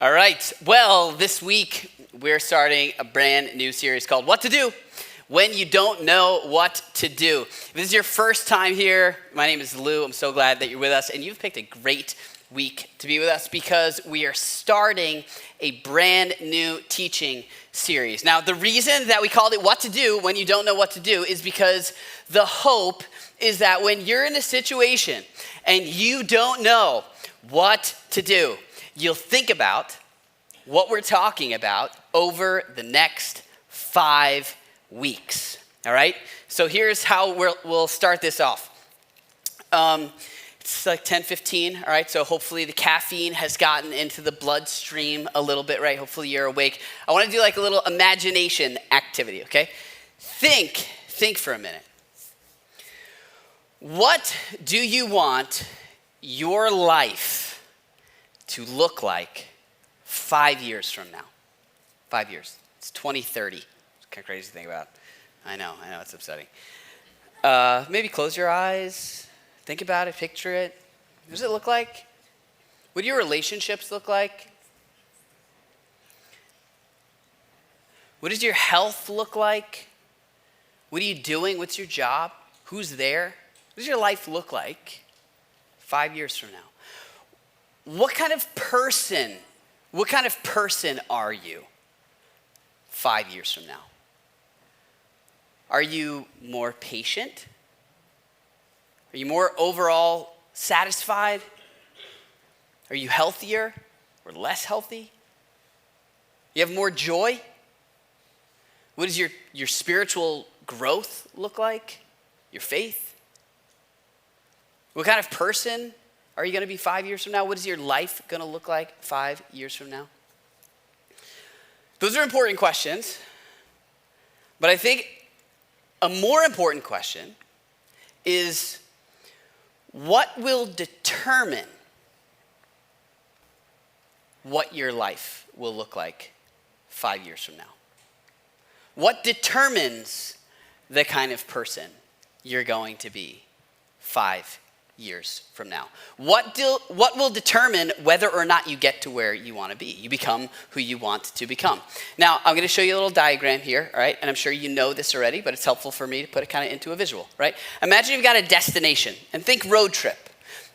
All right. Well, this week we're starting a brand new series called What to Do When You Don't Know What to Do. If this is your first time here, my name is Lou. I'm so glad that you're with us, and you've picked a great week to be with us because we are starting a brand new teaching series. Now, the reason that we called it What to Do When You Don't Know What to Do is because the hope is that when you're in a situation and you don't know what to do, you'll think about what we're talking about over the next 5 weeks, all right? So here's how we'll start this off. It's like 10:15, all right? So hopefully the caffeine has gotten into the bloodstream a little bit, right? Hopefully you're awake. I want to do like a little imagination activity, okay? Think for a minute. What do you want your life to look like 5 years from now? 5 years. It's 2030. It's kind of crazy to think about. I know, it's upsetting. Maybe close your eyes, think about it, picture it. What does it look like? What do your relationships look like? What does your health look like? What are you doing? What's your job? Who's there? What does your life look like 5 years from now? What kind of person are you 5 years from now? Are you more patient? Are you more overall satisfied? Are you healthier or less healthy? You have more joy? What does your spiritual growth look like? Your faith? What kind of person are you going to be 5 years from now? What is your life going to look like 5 years from now? Those are important questions. But I think a more important question is, what will determine what your life will look like 5 years from now? What determines the kind of person you're going to be 5 years from now? What will determine whether or not you get to where you want to be? You become who you want to become. Now, I'm going to show you a little diagram here, all right? And I'm sure you know this already, but it's helpful for me to put it kind of into a visual, right? Imagine you've got a destination, and think road trip.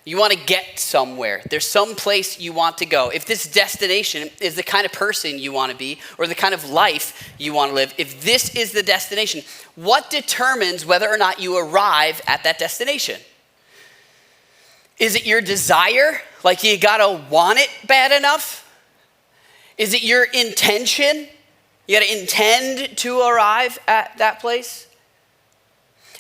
You want to get somewhere. There's some place you want to go. If this destination is the kind of person you want to be or the kind of life you want to live, if this is the destination, what determines whether or not you arrive at that destination? Is it your desire? Like you gotta want it bad enough? Is it your intention? You gotta intend to arrive at that place?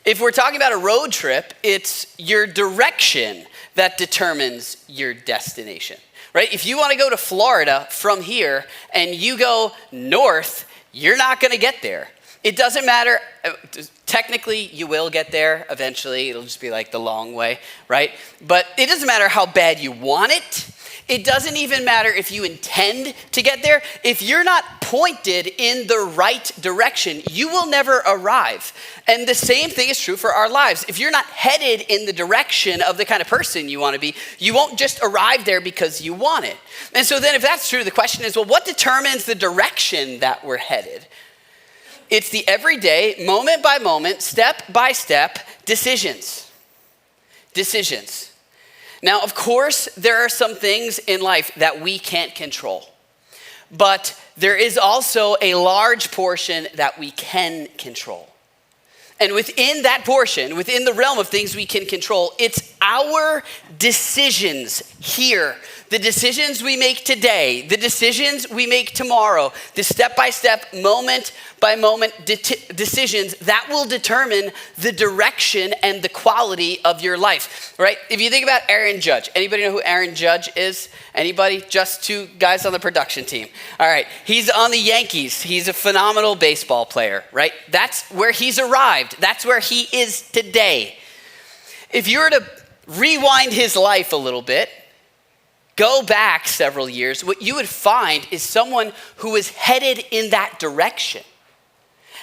If we're talking about a road trip, it's your direction that determines your destination, right? If you wanna go to Florida from here and you go north, you're not gonna get there. It doesn't matter. Technically, you will get there eventually. It'll just be like the long way, right? But it doesn't matter how bad you want it. It doesn't even matter if you intend to get there. If you're not pointed in the right direction, you will never arrive. And the same thing is true for our lives. If you're not headed in the direction of the kind of person you want to be, you won't just arrive there because you want it. And so then if that's true, the question is, well, what determines the direction that we're headed? It's the everyday, moment by moment, step by step decisions. Decisions. Now, of course, there are some things in life that we can't control. But there is also a large portion that we can control. And within that portion, within the realm of things we can control, it's our decisions here. The decisions we make today, the decisions we make tomorrow, the step-by-step, moment-by-moment decisions that will determine the direction and the quality of your life, right? If you think about Aaron Judge, anybody know who Aaron Judge is? Anybody? Just two guys on the production team. All right, he's on the Yankees. He's a phenomenal baseball player, right? That's where he's arrived. That's where he is today. If you were to rewind his life a little bit, go back several years, what you would find is someone who is headed in that direction.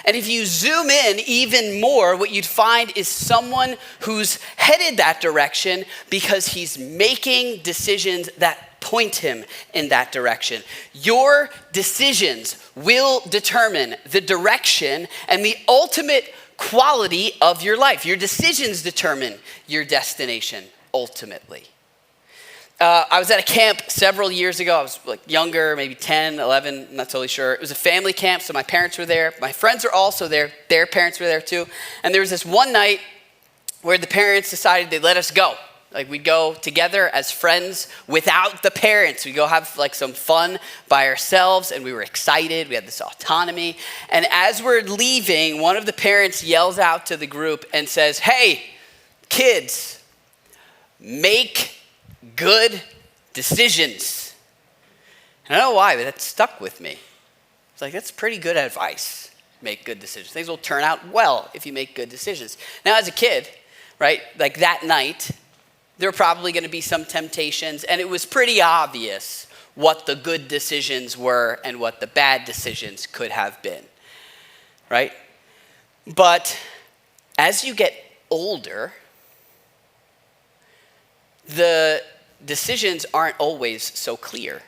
And if you zoom in even more, what you'd find is someone who's headed that direction because he's making decisions that point him in that direction. Your decisions will determine the direction and the ultimate quality of your life. Your decisions determine your destination ultimately. I was at a camp several years ago. I was like younger, maybe 10, 11, I'm not totally sure. It was a family camp, so my parents were there. My friends were also there. Their parents were there too. And there was this one night where the parents decided they'd let us go. Like we'd go together as friends without the parents. We'd go have like some fun by ourselves, and we were excited. We had this autonomy. And as we're leaving, one of the parents yells out to the group and says, "Hey, kids, make good decisions." And I don't know why, but that stuck with me. It's like, that's pretty good advice. Make good decisions. Things will turn out well if you make good decisions. Now, as a kid, right, like that night, there were probably going to be some temptations, and it was pretty obvious what the good decisions were and what the bad decisions could have been, right? But as you get older, the decisions aren't always so clear.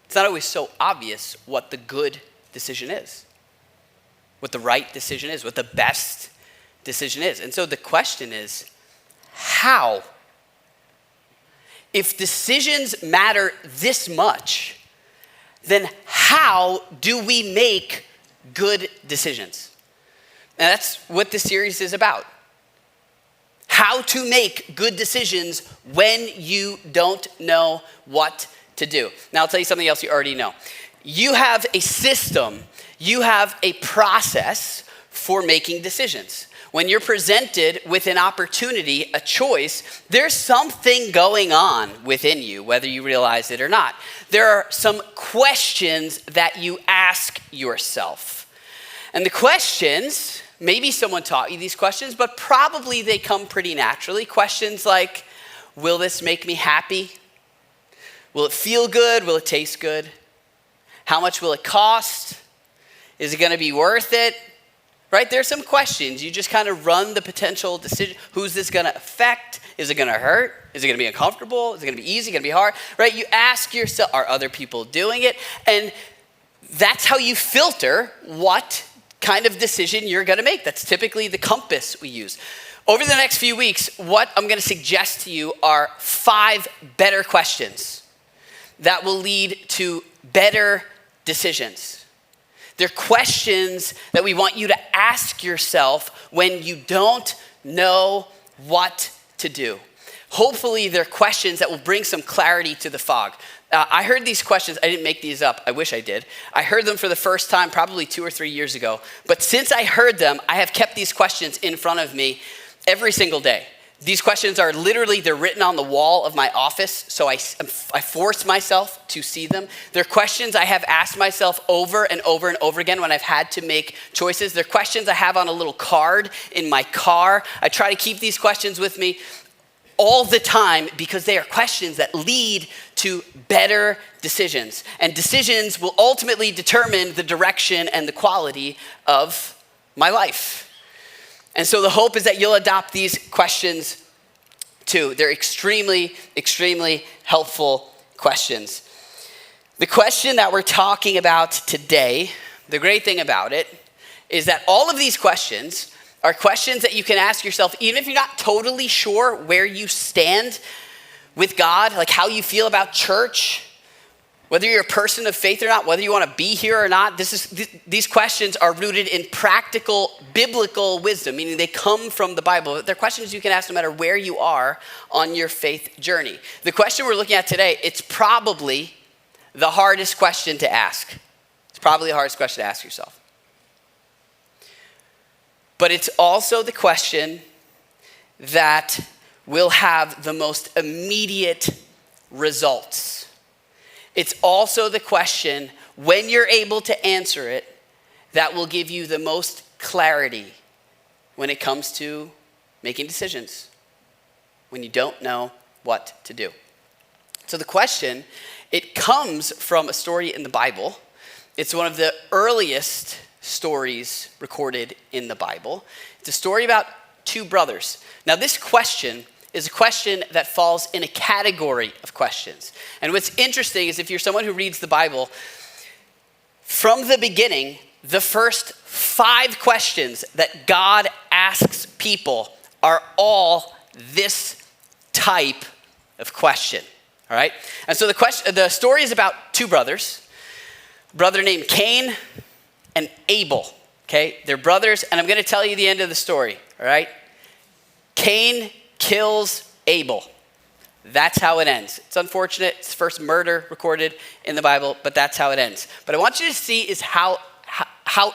It's not always so obvious what the good decision is, what the right decision is, what the best decision is. And so the question is, how? If decisions matter this much, then how do we make good decisions? And that's what this series is about. How to make good decisions when you don't know what to do. Now, I'll tell you something else you already know. You have a system, you have a process for making decisions. When you're presented with an opportunity, a choice, there's something going on within you, whether you realize it or not. There are some questions that you ask yourself. And the questions, maybe someone taught you these questions, but probably they come pretty naturally. Questions like, will this make me happy? Will it feel good? Will it taste good? How much will it cost? Is it going to be worth it? Right? There's some questions. You just kind of run the potential decision. Who's this going to affect? Is it going to hurt? Is it going to be uncomfortable? Is it going to be easy? Going to be hard? Right? You ask yourself, are other people doing it? And that's how you filter what kind of decision you're going to make. That's typically the compass we use. Over the next few weeks, what I'm going to suggest to you are 5 better questions that will lead to better decisions. They're questions that we want you to ask yourself when you don't know what to do. Hopefully, they're questions that will bring some clarity to the fog. I heard these questions. I didn't make these up. I wish I did. I heard them for the first time probably 2 or 3 years ago. But since I heard them, I have kept these questions in front of me every single day. These questions are literally, they're written on the wall of my office, so I force myself to see them. They're questions I have asked myself over and over and over again when I've had to make choices. They're questions I have on a little card in my car. I try to keep these questions with me all the time because they are questions that lead to better decisions. And decisions will ultimately determine the direction and the quality of my life. And so the hope is that you'll adopt these questions too. They're extremely, extremely helpful questions. The question that we're talking about today, the great thing about it, is that all of these questions are questions that you can ask yourself, even if you're not totally sure where you stand with God, like how you feel about church, whether you're a person of faith or not, whether you want to be here or not. These questions are rooted in practical biblical wisdom, meaning they come from the Bible. They're questions you can ask no matter where you are on your faith journey. The question we're looking at today, it's probably the hardest question to ask. It's probably the hardest question to ask yourself. But it's also the question that will have the most immediate results. It's also the question, when you're able to answer it, that will give you the most clarity when it comes to making decisions, when you don't know what to do. So the question, it comes from a story in the Bible. It's one of the earliest stories recorded in the Bible. It's a story about 2 brothers. Now, this question is a question that falls in a category of questions. And what's interesting is if you're someone who reads the Bible, from the beginning, the first 5 questions that God asks people are all this type of question, all right? And so the story is about 2 brothers, a brother named Cain and Abel, okay? They're brothers, and I'm going to tell you the end of the story, all right? Cain kills Abel. That's how it ends. It's unfortunate. It's the first murder recorded in the Bible, but that's how it ends. But I want you to see is how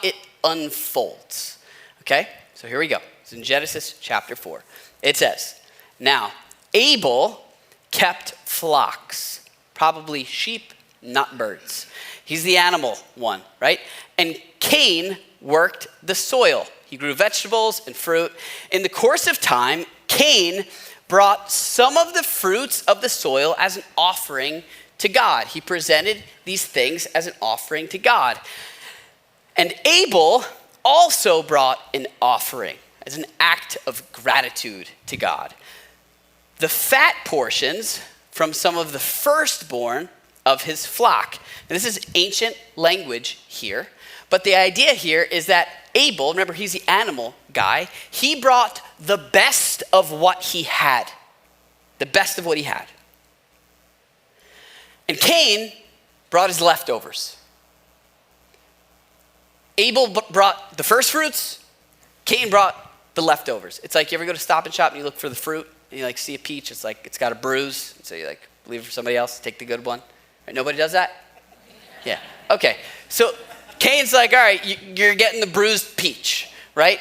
it unfolds, okay? So here we go. It's in Genesis chapter 4. It says, now Abel kept flocks, probably sheep, not birds. He's the animal one, right? And Cain worked the soil. He grew vegetables and fruit. In the course of time, Cain brought some of the fruits of the soil as an offering to God. He presented these things as an offering to God. And Abel also brought an offering as an act of gratitude to God. The fat portions from some of the firstborn of his flock. Now, this is ancient language here, but the idea here is that Abel, remember he's the animal guy, he brought the best of what he had. The best of what he had. And Cain brought his leftovers. Abel brought the first fruits, Cain brought the leftovers. It's like you ever go to Stop and Shop and you look for the fruit and you like see a peach, it's like it's got a bruise, so you like leave it for somebody else, take the good one. Right, nobody does that? Yeah. Okay. So Cain's like, all right, you're getting the bruised peach, right?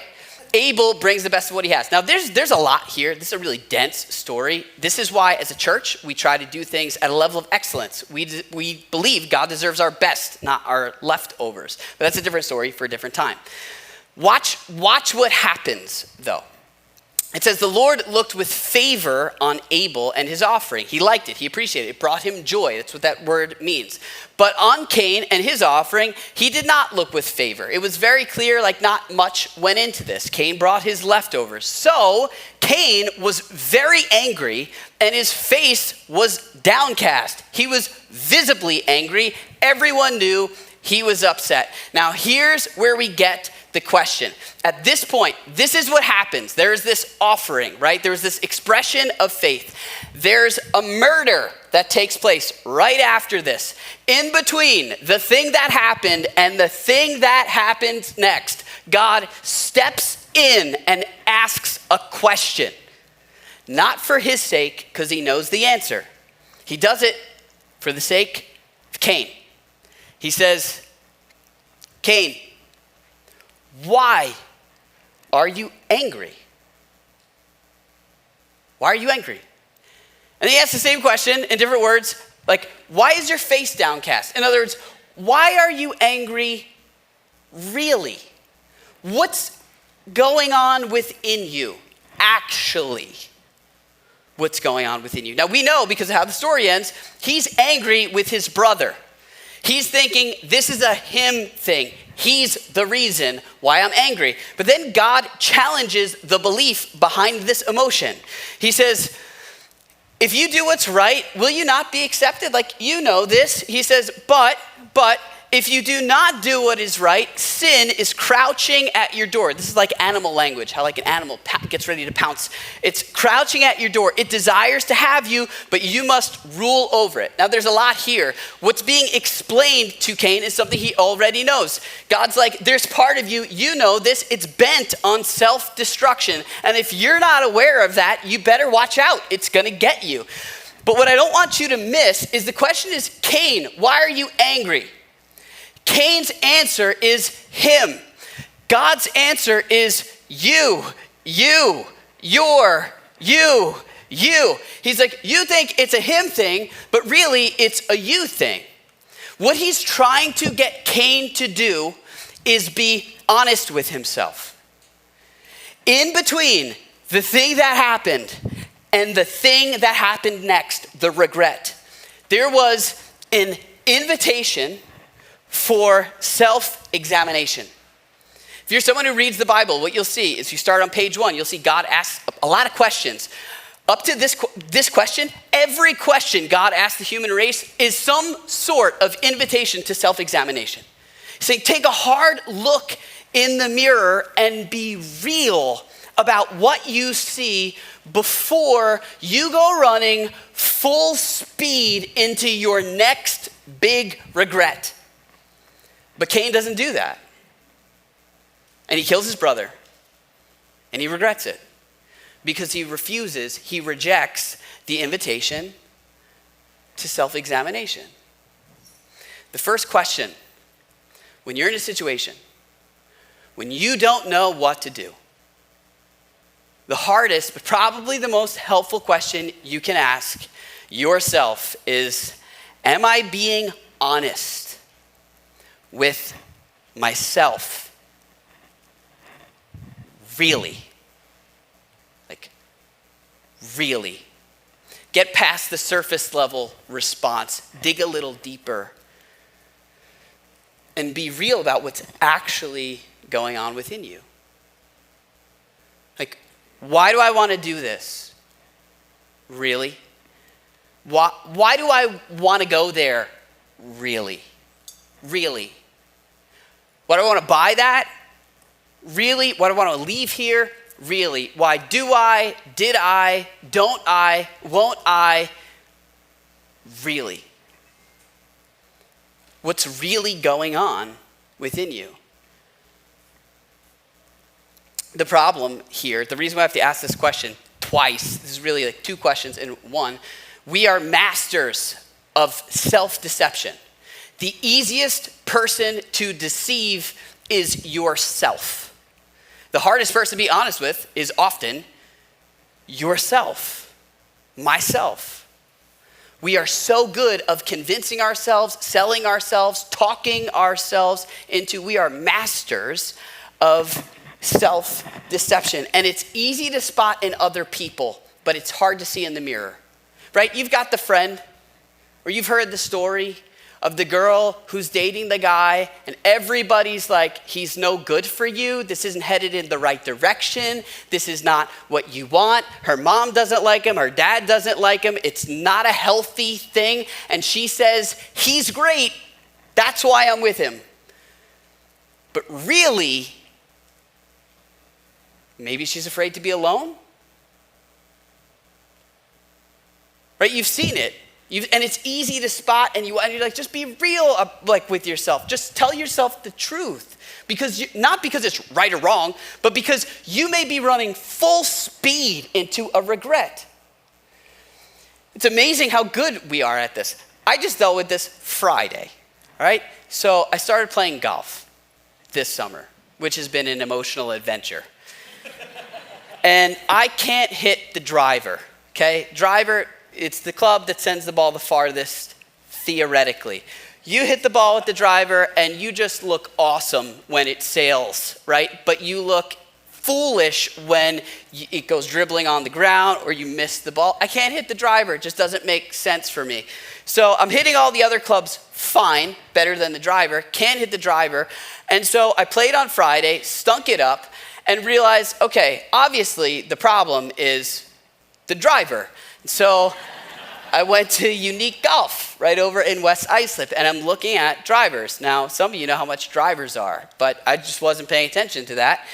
Abel brings the best of what he has. Now, there's a lot here. This is a really dense story. This is why, as a church, we try to do things at a level of excellence. We believe God deserves our best, not our leftovers. But that's a different story for a different time. Watch what happens, though. It says, the Lord looked with favor on Abel and his offering. He liked it. He appreciated it. It brought him joy. That's what that word means. But on Cain and his offering, he did not look with favor. It was very clear, like not much went into this. Cain brought his leftovers. So Cain was very angry and his face was downcast. He was visibly angry. Everyone knew he was upset. Now here's where we get the question. At this point, this is what happens. There's this offering, right? There's this expression of faith. There's a murder that takes place right after this. In between the thing that happened and the thing that happens next, God steps in and asks a question. Not for his sake, because he knows the answer. He does it for the sake of Cain. He says, Cain, why are you angry? Why are you angry? And he asks the same question in different words, like, why is your face downcast? In other words, why are you angry really? What's going on within you? Actually, what's going on within you? Now we know, because of how the story ends, he's angry with his brother. He's thinking this is a him thing. He's the reason why I'm angry. But then God challenges the belief behind this emotion. He says, if you do what's right, will you not be accepted? Like, you know this. He says, but if you do not do what is right, sin is crouching at your door. This is like animal language, how like an animal gets ready to pounce. It's crouching at your door. It desires to have you, but you must rule over it. Now there's a lot here. What's being explained to Cain is something he already knows. God's like, there's part of you, you know this, it's bent on self-destruction. And if you're not aware of that, you better watch out. It's gonna get you. But what I don't want you to miss is the question is, Cain, why are you angry? Cain's answer is him. God's answer is you. He's like, you think it's a him thing, but really it's a you thing. What he's trying to get Cain to do is be honest with himself. In between the thing that happened and the thing that happened next, the regret, there was an invitation for self-examination. If you're someone who reads the Bible, what you'll see is you start on page 1, you'll see God asks a lot of questions. Up to this question, every question God asks the human race is some sort of invitation to self-examination. Saying, take a hard look in the mirror and be real about what you see before you go running full speed into your next big regret. But Cain doesn't do that. And he kills his brother. And he regrets it. Because he rejects the invitation to self-examination. The first question, when you're in a situation, when you don't know what to do, the hardest, but probably the most helpful question you can ask yourself is, am I being honest with myself? Really? Really. Get past the surface level response. Dig a little deeper. And be real about what's actually going on within you. Why do I want to do this? Really? Why do I want to go there? Really? Really? Why do I want to buy that? Really? Why do I want to leave here? Really? Why do I? Did I? Don't I? Won't I? Really? What's really going on within you? The problem here, the reason why I have to ask this question twice, this is really like two questions in one. We are masters of self-deception. The easiest person to deceive is yourself. The hardest person to be honest with is often yourself, myself. We are so good of convincing ourselves, selling ourselves, talking ourselves into, we are masters of self-deception. And it's easy to spot in other people, but it's hard to see in the mirror, right? You've got the friend, or you've heard the story of the girl who's dating the guy, and everybody's like, he's no good for you. This isn't headed in the right direction. This is not what you want. Her mom doesn't like him. Her dad doesn't like him. It's not a healthy thing. And she says, he's great. That's why I'm with him. But really, maybe she's afraid to be alone. Right? You've seen it. And it's easy to spot, and you're like, just be real with yourself. Just tell yourself the truth. Not because it's right or wrong, but because you may be running full speed into a regret. It's amazing how good we are at this. I just dealt with this Friday, all right? So I started playing golf this summer, which has been an emotional adventure. And I can't hit the driver, okay? Driver, it's the club that sends the ball the farthest, theoretically. You hit the ball with the driver and you just look awesome when it sails, right? But you look foolish when it goes dribbling on the ground or you miss the ball. I can't hit the driver. It just doesn't make sense for me. So I'm hitting all the other clubs fine, better than the driver. Can't hit the driver. And so I played on Friday, stunk it up, and realized, okay, obviously the problem is the driver. So I went to Unique Golf right over in West Islip, and I'm looking at drivers. Now, some of you know how much drivers are, but I just wasn't paying attention to that.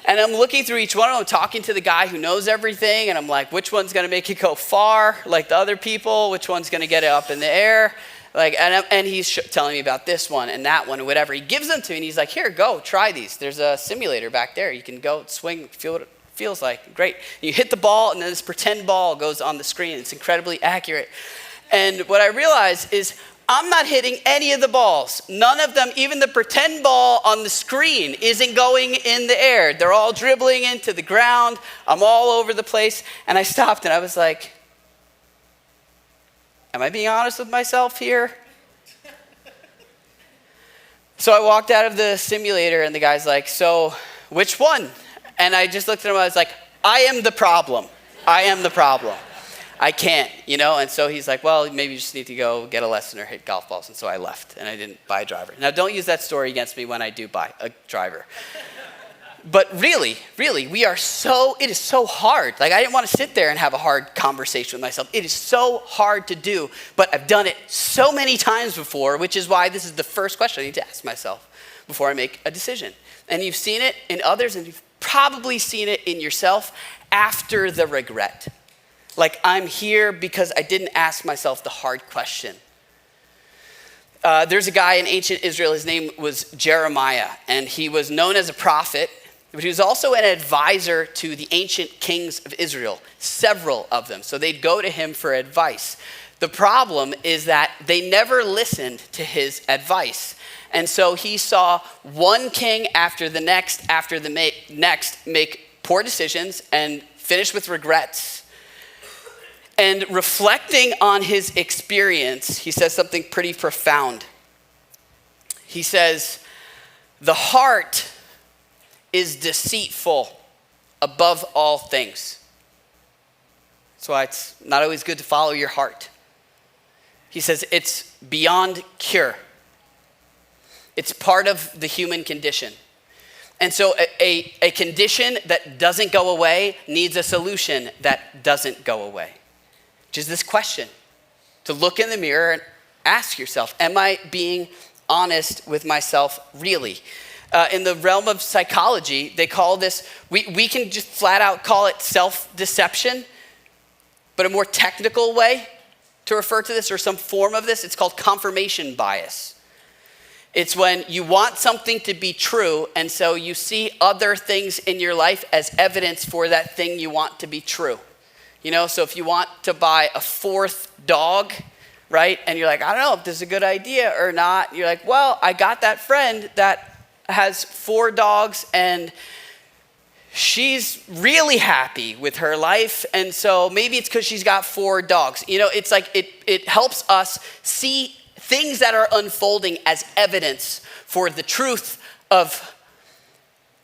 And I'm looking through each one of them, talking to the guy who knows everything, and I'm like, which one's going to make it go far like the other people? Which one's going to get it up in the air? And he's telling me about this one and that one and whatever. He gives them to me, and he's like, here, go, try these. There's a simulator back there. You can go swing, feel what it feels like. Great. And you hit the ball, and then this pretend ball goes on the screen. It's incredibly accurate. And what I realized is I'm not hitting any of the balls. None of them, even the pretend ball on the screen, isn't going in the air. They're all dribbling into the ground. I'm all over the place. And I stopped, and I was like, am I being honest with myself here? So I walked out of the simulator, and the guy's like, so which one? And I just looked at him, I was like, I am the problem. I am the problem. I can't, And so he's like, well, maybe you just need to go get a lesson or hit golf balls. And so I left, and I didn't buy a driver. Now, don't use that story against me when I do buy a driver. But really, it is so hard. Like, I didn't want to sit there and have a hard conversation with myself. It is so hard to do, but I've done it so many times before, which is why this is the first question I need to ask myself before I make a decision. And you've seen it in others, and you've probably seen it in yourself after the regret. Like, I'm here because I didn't ask myself the hard question. There's a guy in ancient Israel, his name was Jeremiah, and he was known as a prophet, but he was also an advisor to the ancient kings of Israel, several of them. So they'd go to him for advice. The problem is that they never listened to his advice. And so he saw one king after the next make poor decisions and finish with regrets. And reflecting on his experience, he says something pretty profound. He says, "The heart is deceitful above all things." That's why it's not always good to follow your heart. He says it's beyond cure. It's part of the human condition. And so a condition that doesn't go away needs a solution that doesn't go away. Which is this question, to look in the mirror and ask yourself, am I being honest with myself really? In the realm of psychology, they call this, we can just flat out call it self-deception, but a more technical way to refer to this, or some form of this, it's called confirmation bias. It's when you want something to be true, and so you see other things in your life as evidence for that thing you want to be true. You know, so if you want to buy a fourth dog, right? And you're like, I don't know if this is a good idea or not. You're like, well, I got that friend that has 4 dogs and she's really happy with her life. And so maybe it's because she's got 4 dogs. You know, it's like it helps us see things that are unfolding as evidence for the truth of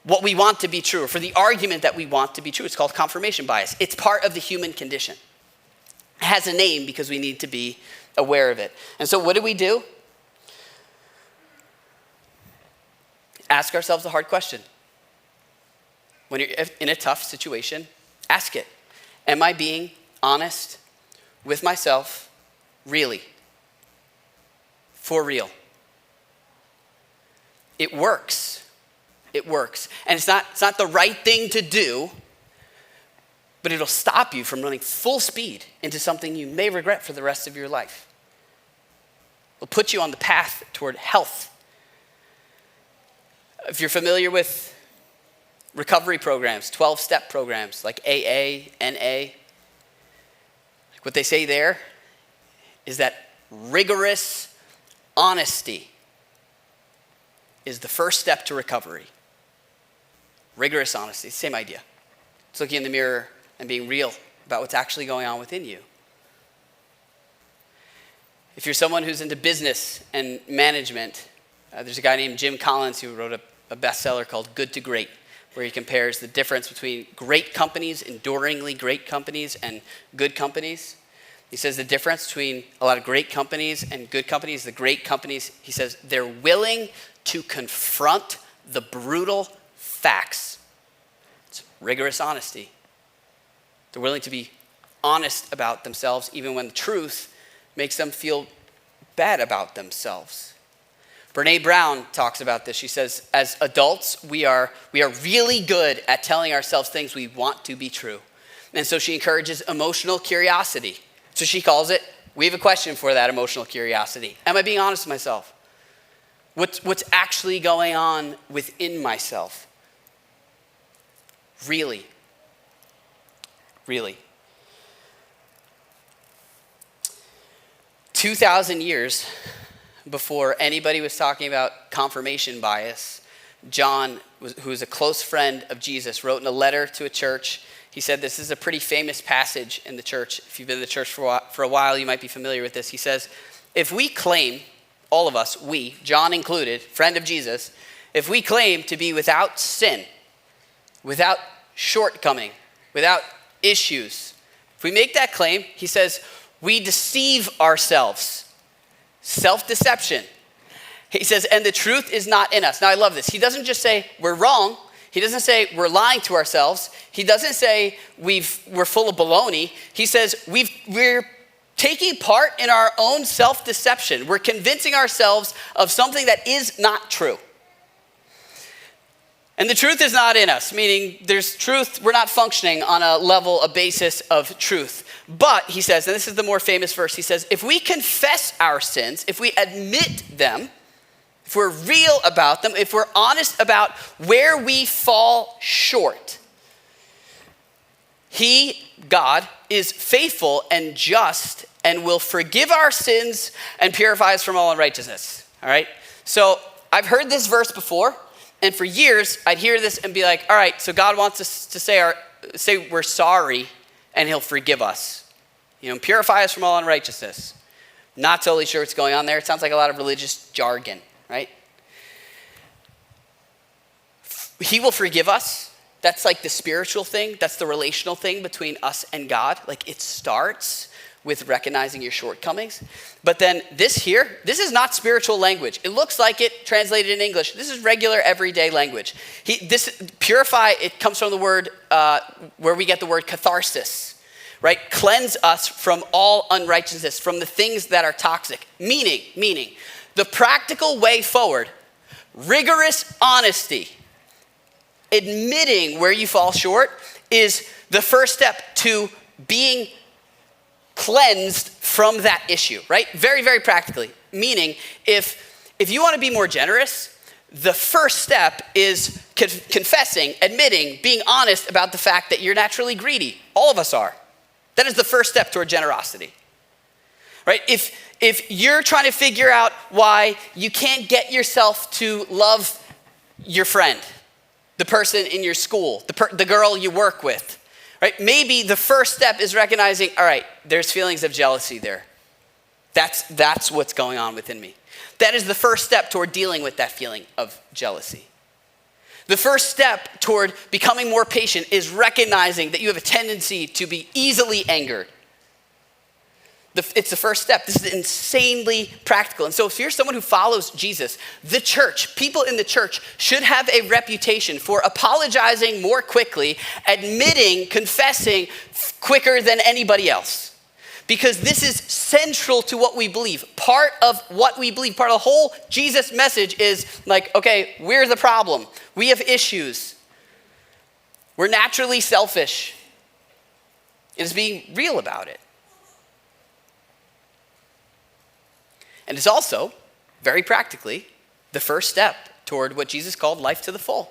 what we want to be true, or for the argument that we want to be true. It's called confirmation bias. It's part of the human condition. It has a name because we need to be aware of it. And so what do? Ask ourselves the hard question. When you're in a tough situation, ask it. Am I being honest with myself really? For real? It works. It works. And it's not the right thing to do, but it'll stop you from running full speed into something you may regret for the rest of your life. It'll put you on the path toward health. If you're familiar with recovery programs, 12-step programs like AA, NA, what they say there is that rigorous honesty is the first step to recovery. Rigorous honesty, same idea. It's looking in the mirror and being real about what's actually going on within you. If you're someone who's into business and management, there's a guy named Jim Collins who wrote a bestseller called Good to Great, where he compares the difference between great companies, enduringly great companies, and good companies. He says the difference between a lot of great companies and good companies, the great companies, he says they're willing to confront the brutal facts. It's rigorous honesty. They're willing to be honest about themselves even when the truth makes them feel bad about themselves. Brene Brown talks about this. She says, as adults, we are really good at telling ourselves things we want to be true. And so she encourages emotional curiosity. So she calls it, we have a question for that emotional curiosity. Am I being honest with myself? What's actually going on within myself? Really. 2,000 years before anybody was talking about confirmation bias, John, who was a close friend of Jesus, wrote in a letter to a church. He said this is a pretty famous passage in the church. If you've been in the church for a while, you might be familiar with this. He says, if we claim, all of us, we, John included, friend of Jesus, if we claim to be without sin, without shortcoming, without issues, if we make that claim, he says, we deceive ourselves. Self-deception. He says, and the truth is not in us. Now I love this. He doesn't just say we're wrong. He doesn't say we're lying to ourselves. He doesn't say we're full of baloney. He says we're taking part in our own self-deception. We're convincing ourselves of something that is not true. And the truth is not in us, meaning there's truth, we're not functioning on a basis of truth. But, he says, and this is the more famous verse, he says, if we confess our sins, if we admit them, if we're real about them, if we're honest about where we fall short, he, God, is faithful and just and will forgive our sins and purify us from all unrighteousness. All right? So I've heard this verse before, and for years I'd hear this and be like, all right, so God wants us to say we're sorry and he'll forgive us. Purify us from all unrighteousness. Not totally sure what's going on there. It sounds like a lot of religious jargon, right? He will forgive us. That's like the spiritual thing. That's the relational thing between us and God. Like it starts with recognizing your shortcomings. But then this is not spiritual language. It looks like it translated in English. This is regular everyday language. This purify, it comes from the word where we get the word catharsis, right? Cleanse us from all unrighteousness, from the things that are toxic. Meaning, the practical way forward, rigorous honesty, admitting where you fall short is the first step to being cleansed from that issue, right? Very, very practically. Meaning, if you want to be more generous, the first step is confessing, admitting, being honest about the fact that you're naturally greedy. All of us are. That is the first step toward generosity, right? If you're trying to figure out why you can't get yourself to love your friend, the person in your school, the girl you work with, right? Maybe the first step is recognizing, all right, there's feelings of jealousy there. That's what's going on within me. That is the first step toward dealing with that feeling of jealousy. The first step toward becoming more patient is recognizing that you have a tendency to be easily angered. It's the first step. This is insanely practical. And so if you're someone who follows Jesus, the church, people in the church should have a reputation for apologizing more quickly, admitting, confessing quicker than anybody else. Because this is central to what we believe. Part of what we believe, part of the whole Jesus message is like, okay, we're the problem. We have issues. We're naturally selfish. It is being real about it. And it's also, very practically, the first step toward what Jesus called life to the full.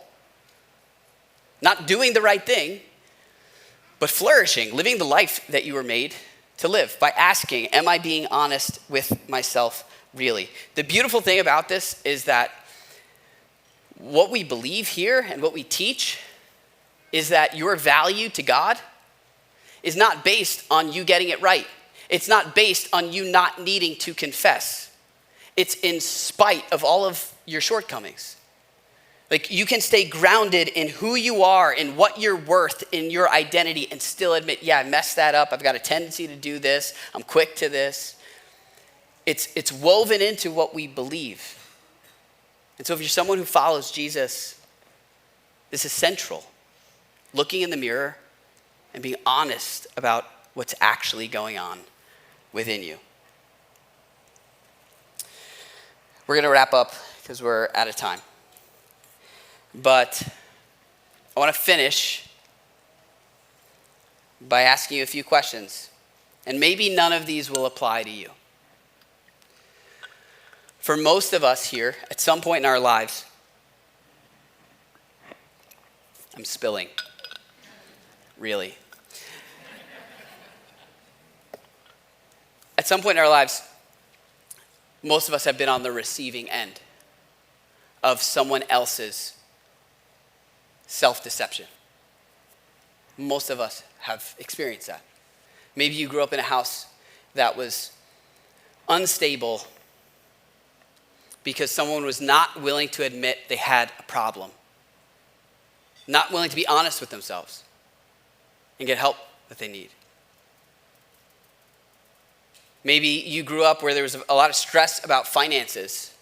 Not doing the right thing, but flourishing, living the life that you were made to live by asking, am I being honest with myself really? The beautiful thing about this is that what we believe here and what we teach is that your value to God is not based on you getting it right. It's not based on you not needing to confess. It's in spite of all of your shortcomings. Like you can stay grounded in who you are, in what you're worth, in your identity, and still admit, yeah, I messed that up. I've got a tendency to do this. I'm quick to this. It's woven into what we believe. And so if you're someone who follows Jesus, this is central. Looking in the mirror and being honest about what's actually going on within you. We're going to wrap up because we're out of time. But I want to finish by asking you a few questions. And maybe none of these will apply to you. For most of us here, at some point in our lives, I'm spilling. Really. At some point in our lives, most of us have been on the receiving end of someone else's self-deception. Most of us have experienced that. Maybe you grew up in a house that was unstable because someone was not willing to admit they had a problem, not willing to be honest with themselves and get help that they need. Maybe you grew up where there was a lot of stress about finances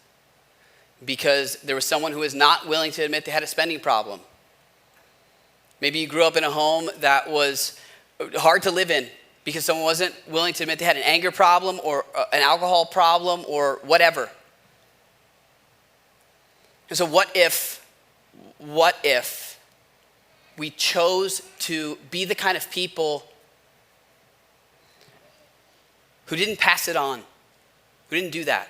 because there was someone who was not willing to admit they had a spending problem Maybe you grew up in a home that was hard to live in because someone wasn't willing to admit they had an anger problem or an alcohol problem or whatever. And so what if we chose to be the kind of people who didn't pass it on, who didn't do that,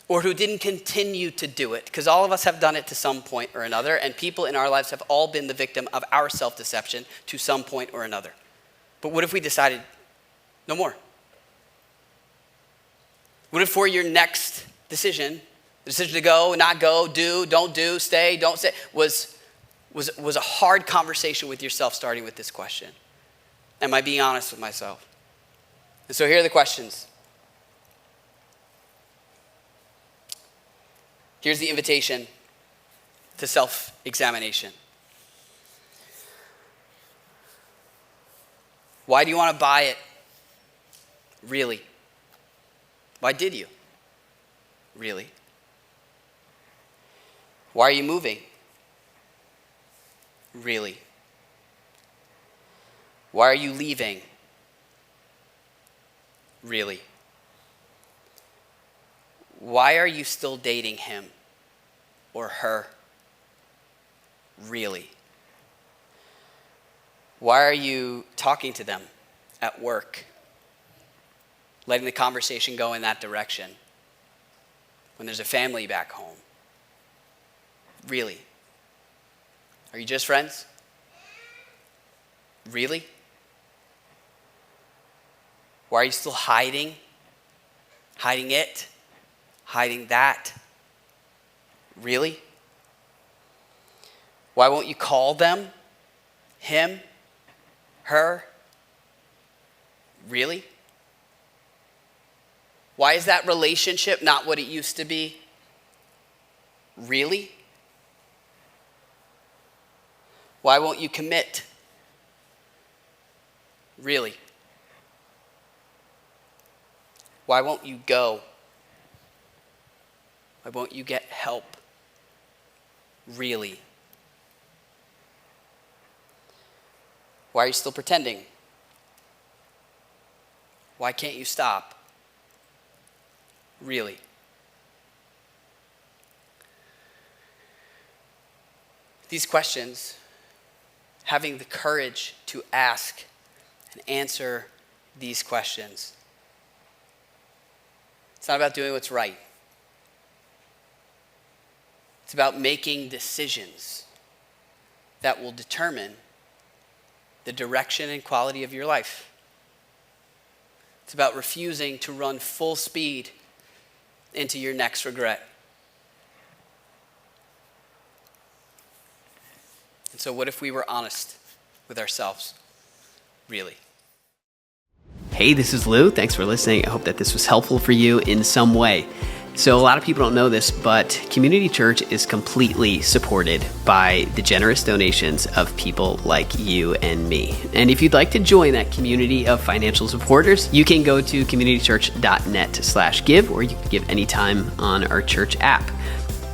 or who didn't continue to do it? Because all of us have done it to some point or another, and people in our lives have all been the victim of our self-deception to some point or another. But what if we decided no more? What if for your next decision, the decision to go, not go, do, don't do, stay, don't stay, was a hard conversation with yourself, starting with this question? Am I being honest with myself? And so here are the questions. Here's the invitation to self-examination. Why do you want to buy it? Really? Why did you? Really? Why are you moving? Really? Why are you leaving? Really? Why are you still dating him or her? Really? Why are you talking to them at work, letting the conversation go in that direction when there's a family back home? Really? Are you just friends? Really? Why are you still hiding? Hiding it? Hiding that? Really? Why won't you call them? Him? Her? Really? Why is that relationship not what it used to be? Really? Why won't you commit? Really? Why won't you go? Why won't you get help? Really? Why are you still pretending? Why can't you stop? Really? These questions, having the courage to ask and answer these questions. It's not about doing what's right. It's about making decisions that will determine the direction and quality of your life. It's about refusing to run full speed into your next regret. And so what if we were honest with ourselves? Really? Hey, this is Lou. Thanks for listening. I hope that this was helpful for you in some way. So a lot of people don't know this, but Community Church is completely supported by the generous donations of people like you and me. And if you'd like to join that community of financial supporters, you can go to communitychurch.net/give, or you can give anytime on our church app.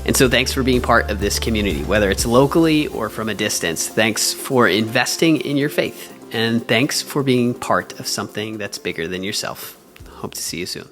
And so thanks for being part of this community, whether it's locally or from a distance. Thanks for investing in your faith. And thanks for being part of something that's bigger than yourself. Hope to see you soon.